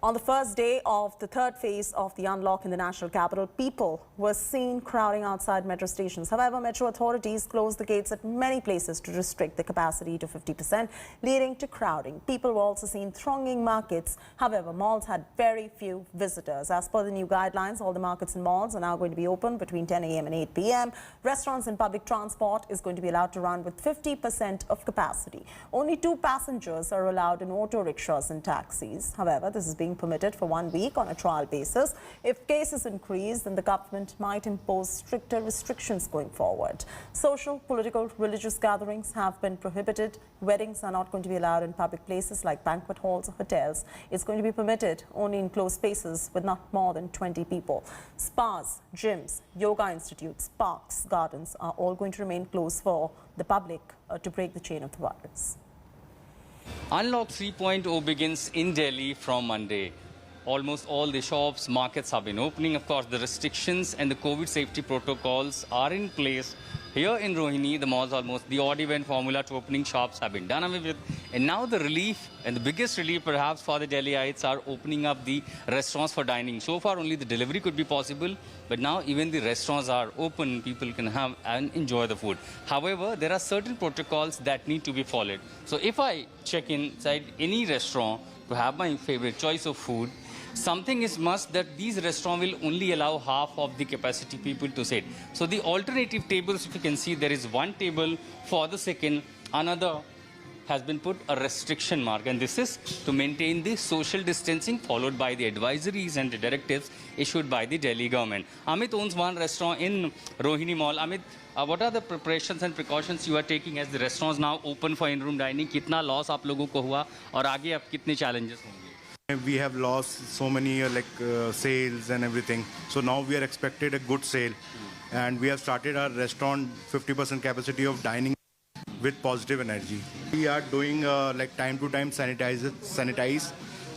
On the first day of the third phase of the unlock in the national capital, people were seen crowding outside metro stations. However, metro authorities closed the gates at many places to restrict the capacity to 50%, leading to crowding. People were also seen thronging markets. However, malls had very few visitors. As per the new guidelines, all the markets and malls are now going to be open between 10 a.m. and 8 p.m. Restaurants and public transport is going to be allowed to run with 50% of capacity. Only 2 passengers are allowed in auto rickshaws and taxis. However, this is being permitted for 1 week on a trial basis. If cases increase, then the government might impose stricter restrictions going forward. Social, political, religious gatherings have been prohibited. Weddings are not going to be allowed in public places like banquet halls or hotels. It's going to be permitted only in closed spaces with not more than 20 people. Spas, gyms, yoga institutes, parks, gardens are all going to remain closed for the public to break the chain of the virus. Unlock 3.0 begins in Delhi from Monday. Almost all the shops, markets have been opening. Of course, the restrictions and the COVID safety protocols are in place. Here in Rohini, the malls almost the odd even formula to opening shops have been done away with. And now the relief and the biggest relief perhaps for the Delhiites are opening up the restaurants for dining. So far only the delivery could be possible, but now even the restaurants are open. People can have and enjoy the food. However, there are certain protocols that need to be followed. So if I check inside any restaurant to have my favorite choice of food, something is must that these restaurants will only allow half of the capacity people to sit. So the alternative tables, if you can see, there is one table for the second, another has been put a restriction mark, and this is to maintain the social distancing followed by the advisories and the directives issued by the Delhi government. Amit owns one restaurant in Rohini Mall. Amit, what are the preparations and precautions you are taking as the restaurants now open for in-room dining? Kitna loss aap logo ko hua aur aage ab kitne challenges honge? We have lost so many sales and everything. So now we are expected a good sale. And we have started our restaurant 50% capacity of dining with positive energy. We are doing time to time sanitize.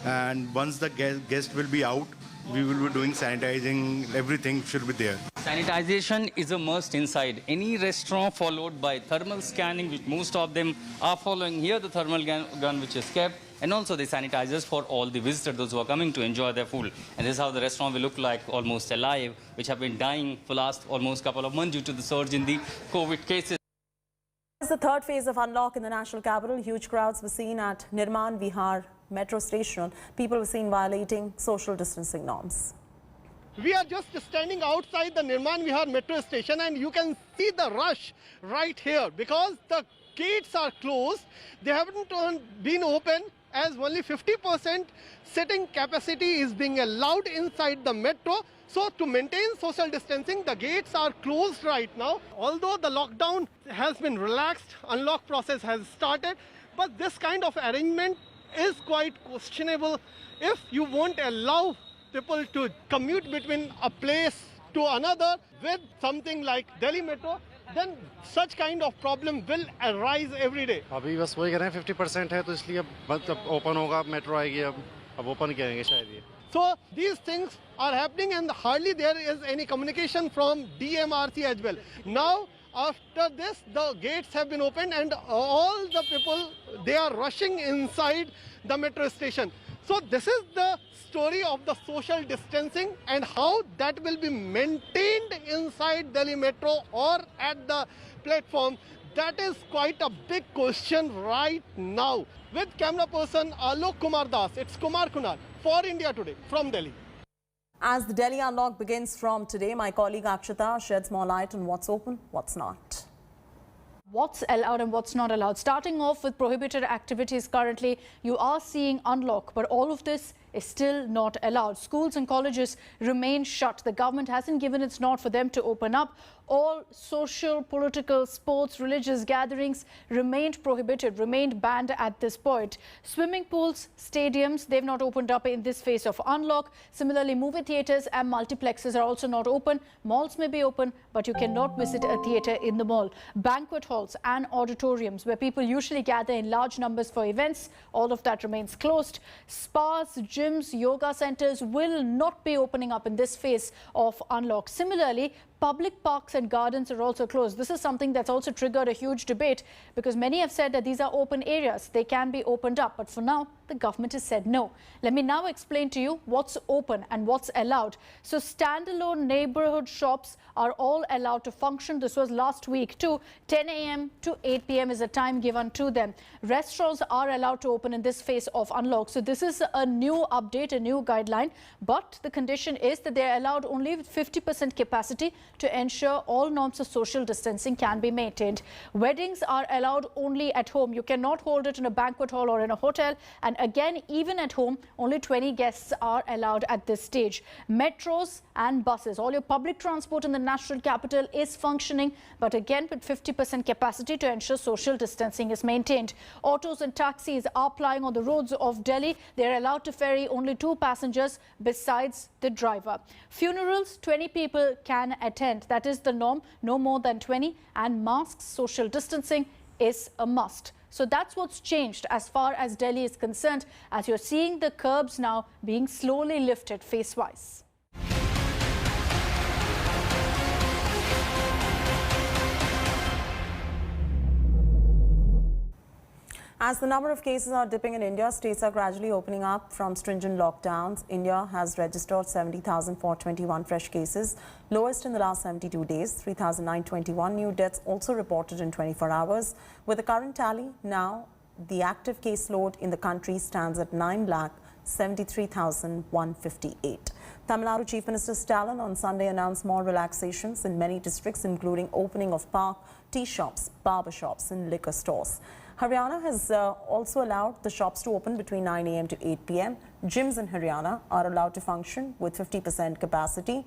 And once the guest will be out, we will be doing sanitizing. Everything should be there. Sanitization is a must inside any restaurant, followed by thermal scanning, which most of them are following. Here the thermal gun which is kept, and also the sanitizers for all the visitors, those who are coming to enjoy their food. And this is how the restaurant will look like, almost alive, which have been dying for last almost couple of months due to the surge in the COVID cases. As the third phase of unlock in the national capital, huge crowds were seen at Nirman Vihar metro station. People were seen violating social distancing norms. We are just standing outside the Nirman Vihar metro station, and you can see the rush right here because the gates are closed. They haven't been open, as only 50% sitting capacity is being allowed inside the metro. So to maintain social distancing, the gates are closed right now. Although the lockdown has been relaxed, unlock process has started, but this kind of arrangement is quite questionable. If you won't allow people to commute between a place to another with something like Delhi Metro, then such kind of problem will arise every day. अभी बस वही कह रहे हैं 50% है तो इसलिए अब ओपन होगा मेट्रो आएगी अब ओपन करेंगे शायद ये. So these things are happening and hardly there is any communication from DMRC as well. Now after this the gates have been opened and all the people, they are rushing inside the metro station. So this is the story of the social distancing and how that will be maintained inside Delhi Metro or at the platform. That is quite a big question right now. With camera person Alok Kumar Das, it's Kumar Kunal for India Today from Delhi. As the Delhi unlock begins from today, my colleague Akshita sheds more light on what's open, what's not. What's allowed and what's not allowed. Starting off with prohibited activities currently, you are seeing unlock, but all of this is still not allowed. Schools and colleges remain shut. The government hasn't given its nod for them to open up. All social, political, sports, religious gatherings remained prohibited, remained banned at this point. Swimming pools, stadiums, they've not opened up in this phase of unlock. Similarly, movie theatres and multiplexes are also not open. Malls may be open, but you cannot visit a theatre in the mall. Banquet halls and auditoriums, where people usually gather in large numbers for events, all of that remains closed. Spas, gyms, yoga centres will not be opening up in this phase of unlock. Similarly, Public parks and gardens are also closed. This is something that's also triggered a huge debate because many have said that these are open areas. They can be opened up. But for now, the government has said no. Let me now explain to you what's open and what's allowed. So standalone neighborhood shops are all allowed to function. This was last week too. 10 a.m. to 8 p.m. is the time given to them. Restaurants are allowed to open in this phase of unlock. So this is a new update, a new guideline. But the condition is that they're allowed only with 50% capacity to ensure all norms of social distancing can be maintained. Weddings are allowed only at home. You cannot hold it in a banquet hall or in a hotel. And again, even at home, only 20 guests are allowed at this stage. Metros and buses, all your public transport in the national capital is functioning, but again with 50% capacity to ensure social distancing is maintained. Autos and taxis are plying on the roads of Delhi. They're allowed to ferry only 2 passengers besides the driver. Funerals, 20 people can attend. That is the norm, no more than 20. And masks, social distancing is a must. So that's what's changed as far as Delhi is concerned, as you're seeing the curbs now being slowly lifted face-wise. As the number of cases are dipping in India, states are gradually opening up from stringent lockdowns. India has registered 70,421 fresh cases, lowest in the last 72 days. 3,921 new deaths also reported in 24 hours. With the current tally, now the active caseload in the country stands at 9,73,158. Tamil Nadu Chief Minister Stalin on Sunday announced more relaxations in many districts, including opening of park, tea shops, barber shops and liquor stores. Haryana has also allowed the shops to open between 9 a.m. to 8 p.m. Gyms in Haryana are allowed to function with 50% capacity.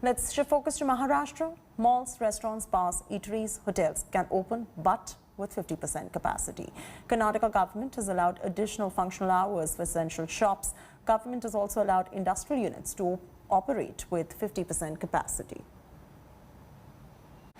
Let's shift focus to Maharashtra. Malls, restaurants, bars, eateries, hotels can open, but with 50% capacity. Karnataka government has allowed additional functional hours for essential shops. Government has also allowed industrial units to operate with 50% capacity.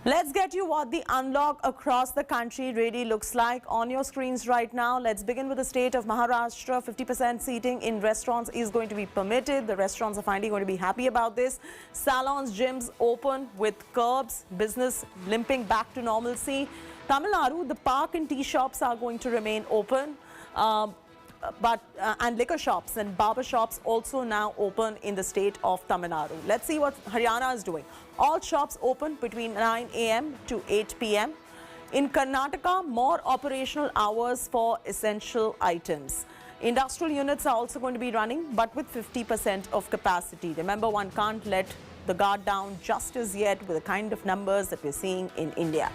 Let's get you what the unlock across the country really looks like on your screens right now. Let's begin with the state of Maharashtra. 50% seating in restaurants is going to be permitted. The restaurants are finally going to be happy about this. Salons, gyms open with curbs, business limping back to normalcy. Tamil Nadu, the park and tea shops are going to remain open. And liquor shops and barber shops also now open in the state of Tamil Nadu. Let's see what Haryana is doing. All shops open between 9 a.m. to 8 p.m. In Karnataka, more operational hours for essential items. Industrial units are also going to be running, but with 50% of capacity. Remember, one can't let the guard down just as yet with the kind of numbers that we're seeing in India.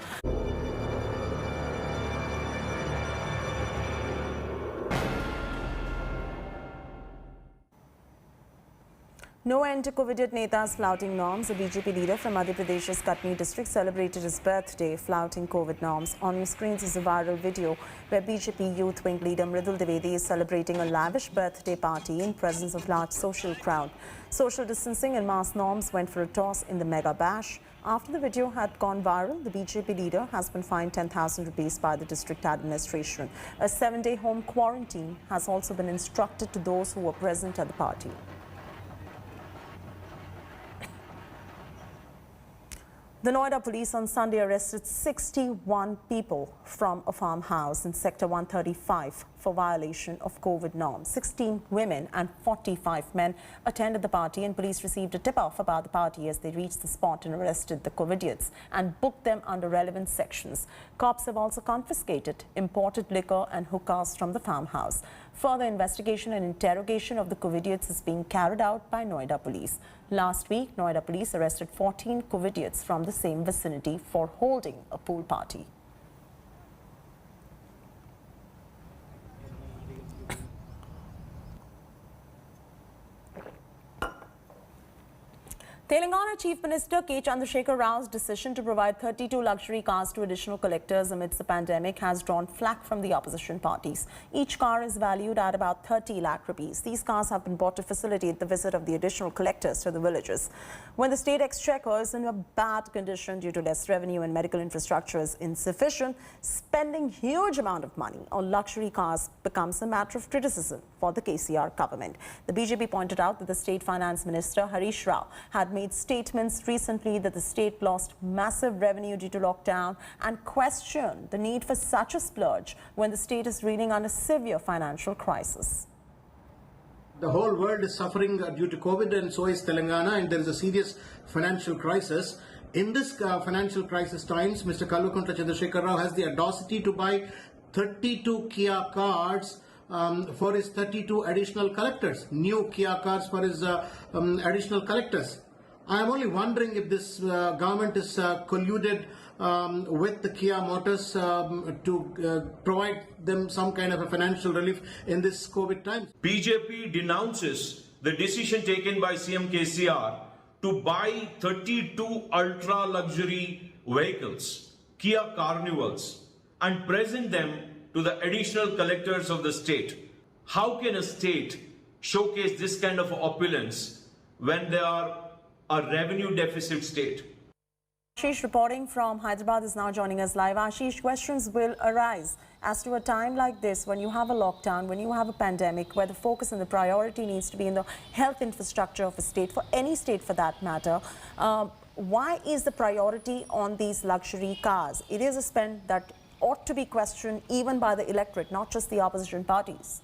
No end to Covidiote Netas flouting norms. A BJP leader from Madhya Pradesh's Katni district celebrated his birthday flouting COVID norms. On your screens is a viral video where BJP youth wing leader Mridul Dwivedi is celebrating a lavish birthday party in presence of large social crowd. Social distancing and mask norms went for a toss in the mega bash. After the video had gone viral, the BJP leader has been fined 10,000 rupees by the district administration. A 7-day home quarantine has also been instructed to those who were present at the party. The Noida police on Sunday arrested 61 people from a farmhouse in Sector 135 for violation of COVID norms. 16 women and 45 men attended the party, and police received a tip-off about the party as they reached the spot and arrested the Covidiotes and booked them under relevant sections. Cops have also confiscated imported liquor and hookahs from the farmhouse. Further investigation and interrogation of the Covidiotes is being carried out by Noida police. Last week, Noida police arrested 14 Covidiotes from the same vicinity for holding a pool party. Telangana Chief Minister K. Chandrasekhar Rao's decision to provide 32 luxury cars to additional collectors amidst the pandemic has drawn flack from the opposition parties. Each car is valued at about 30 lakh rupees. These cars have been bought to facilitate the visit of the additional collectors to the villages. When the state exchequer is in a bad condition due to less revenue and medical infrastructure is insufficient, spending huge amount of money on luxury cars becomes a matter of criticism for the KCR government. The BJP pointed out that the State Finance Minister Harish Rao had made made statements recently that the state lost massive revenue due to lockdown and questioned the need for such a splurge when the state is reeling under severe financial crisis. The whole world is suffering due to COVID, and so is Telangana, and there is a serious financial crisis. In this financial crisis times, Mr. Kalvakuntla Chandrasekhar Rao has the audacity to buy 32 Kia cars for his 32 additional collectors, new Kia cars for his additional collectors. I am only wondering if this government is colluded with the Kia Motors to provide them some kind of a financial relief in this COVID time. BJP denounces the decision taken by CM KCR to buy 32 ultra-luxury vehicles, Kia Carnivals, and present them to the additional collectors of the state. How can a state showcase this kind of opulence when they are a revenue deficit state? Ashish reporting from Hyderabad is now joining us live. Ashish, questions will arise as to a time like this when you have a lockdown, when you have a pandemic, where the focus and the priority needs to be in the health infrastructure of a state, for any state for that matter. Why is the priority on these luxury cars? It is a spend that ought to be questioned even by the electorate, not just the opposition parties.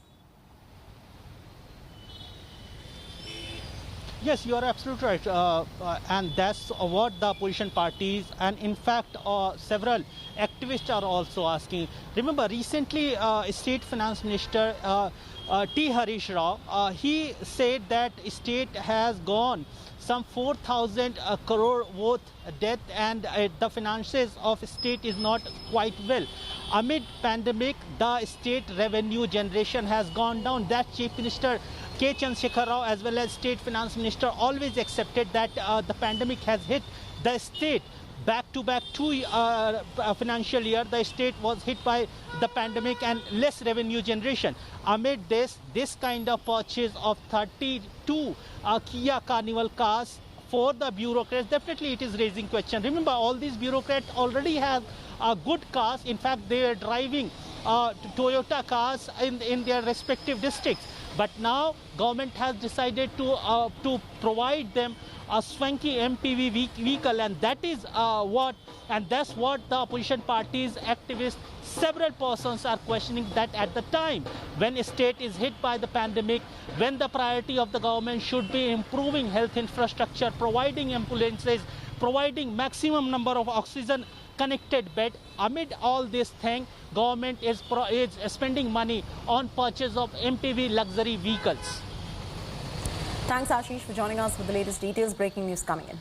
Yes, you are absolutely right, and that's what the opposition parties and in fact several activists are also asking. Remember, recently State Finance Minister T. Harish Rao, he said that state has gone some 4,000 crore worth debt, and the finances of state is not quite well. Amid pandemic, the state revenue generation has gone down. That Chief Minister K. Chandrasekhar Rao as well as State Finance Minister always accepted that the pandemic has hit the state. Back-to-back 2 financial year, the state was hit by the pandemic and less revenue generation. Amid this kind of purchase of 32 Kia Carnival cars for the bureaucrats, definitely it is raising question. Remember, all these bureaucrats already have good cars. In fact, they are driving Toyota cars in their respective districts. But now government has decided to provide them a swanky MPV vehicle, and that is that's what the opposition parties, activists, several persons are questioning, that at the time when a state is hit by the pandemic, when the priority of the government should be improving health infrastructure, providing ambulances, providing maximum number of oxygen connected bed, amid all this thing, government is spending money on purchase of MPV luxury vehicles. Thanks, Ashish, for joining us with the latest details. Breaking news coming in.